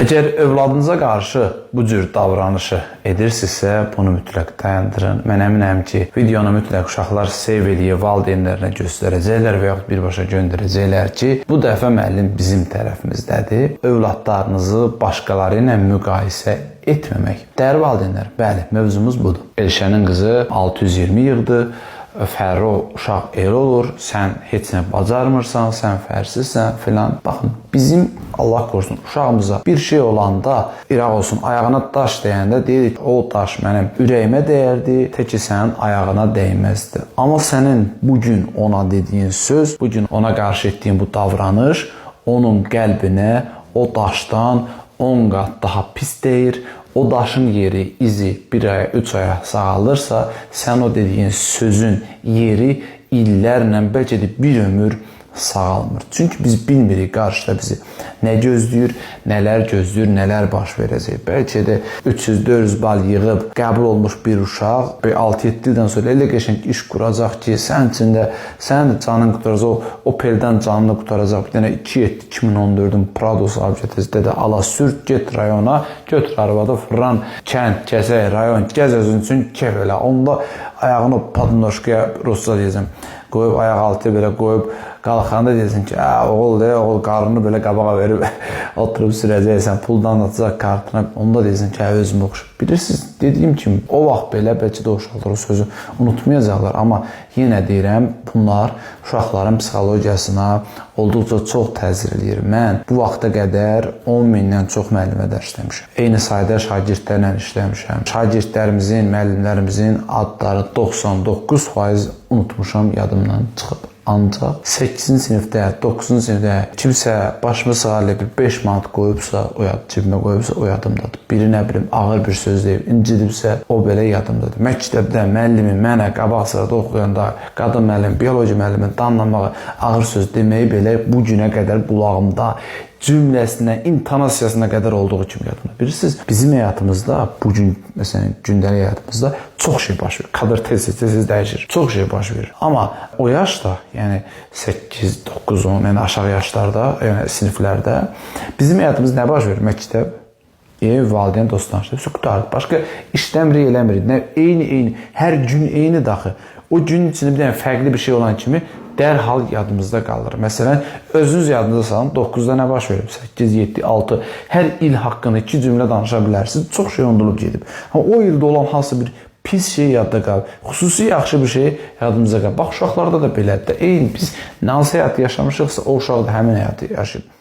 Əgər övladınıza qarşı bu cür davranışı edirsinizsə, bunu mütləq dayandırın. Mən əminəm ki, videonu mütləq uşaqlar seyv edib valideynlərinə göstərəcəklər və yaxud birbaşa göndərəcəklər ki, bu dəfə müəllim bizim tərəfimizdədir. Övladlarınızı başqaları ilə müqayisə etməmək. Dəyərli valideynlər, bəli, mövzumuz budur. Elşənin qızı 620 yığdı. Fərro uşaq elə olur, sən heç nə bacarmırsan, sən fərsizsən filan. Baxın, bizim Allah korusun uşağımıza bir şey olanda, İraq olsun, ayağına daş dəyəndə deyirik, o daş mənim ürəyimə dəyərdi, tək ki sənin ayağına dəyməzdi. Amma sənin bugün ona dediyin söz, bugün ona qarşı etdiyin bu davranış onun qəlbinə o daşdan 10 qat daha pis dəyir. O daşın yeri, izi 1 aya, 3 aya sağalırsa, sən o dediyin sözün yeri illərlə, bəlkə də bir ömür sağalmır. Çünki biz bilmirik qarşıda bizi nə gözləyir, nələr gözləyir, nələr baş verəcək. Bəlkə də 300-400 bal yığıb qəbul olmuş bir uşaq 6-7 ildən sonra elə qəşəng iş quracaq ki, sən içində sənin canın qutaracaq, o peldən canını qutaracaq. Bir dənə 2014-ün Prados abcətəsi dedi, ala sür, get rayona, götür arvada fırlan, kənd, kəsək, rayon, gəz özün üçün kef elə. Onda ayağını padnoşkaya Rusca deyəcəm, qoyub ayaq altı belə qoyub qalxanda deyəsən ki, oğul de, oğul qarnını belə qabağa verib oturub sürəcəksən, puldan atacaq kartına, onda deyəsən ki, özümü oxşur. Bilirsiniz, dediyim kimi, o vaxt belə bəlkə də o uşaqlar o sözü unutmayacaqlar, amma yenə deyirəm, bunlar uşaqların psixologiyasına olduqca çox təsir edir. Mən bu vaxta qədər 10 mindən çox müəllimə dərs işləmişəm. Eyni sayda şagirdlərlə işləmişəm. Şagirdlərimizin, müəllimlərimizin adları 99% unutmuşam, yadımdan çıxıb. Ancaq 8-ci sinifdə, 9-cu sinifdə kimsə başımı sığarlayıb 5 manat qoyubsa, cibimə qoyubsa, o yadımdadır. Biri nə bilim, ağır bir söz deyib, incidibsə, o belə yadımdadır. Məktəbdə müəllimin mənə qabaq sırada oxuyanda, qadın müəllim, bioloji müəllimin danlamağı, ağır söz deməyi belə bu günə qədər qulağımda cümləsinə, intonasiyasına qədər olduğu kimi yadımda. Bilirsiniz, bizim həyatımızda, bugün, məsələn, gündəlik həyatımızda çox şey baş verir. Kadr tez-tez dəyişir. Çox şey baş verir. Amma o yaşda, yəni 8, 9, 10, yəni aşağı yaşlarda, yəni siniflərdə bizim həyatımız nə baş verir? Məktəb, ev, valideyn, dostlar, qutarıq. Başqa işləmirik, eləmirik. Eyni, hər gün eyni daxı. O günün içində bir dənə fərqli bir şey olan kimi dərhal yadımızda qalır. Məsələn, özünüz yadınıza salın, 9-da nə baş verib? 8, 7, 6, hər il haqqında 2 cümlə danışa bilərsiniz. Çox şey unudulub gedib. Amma o ildə olan hansı bir pis şey yadda qalır. Xüsusi yaxşı bir şey yadımıza qalır. Bax, uşaqlarda da belədir. Eyni biz hansı həyatı yaşamışıqsa, o uşaq da həmin həyatı yaşayıb.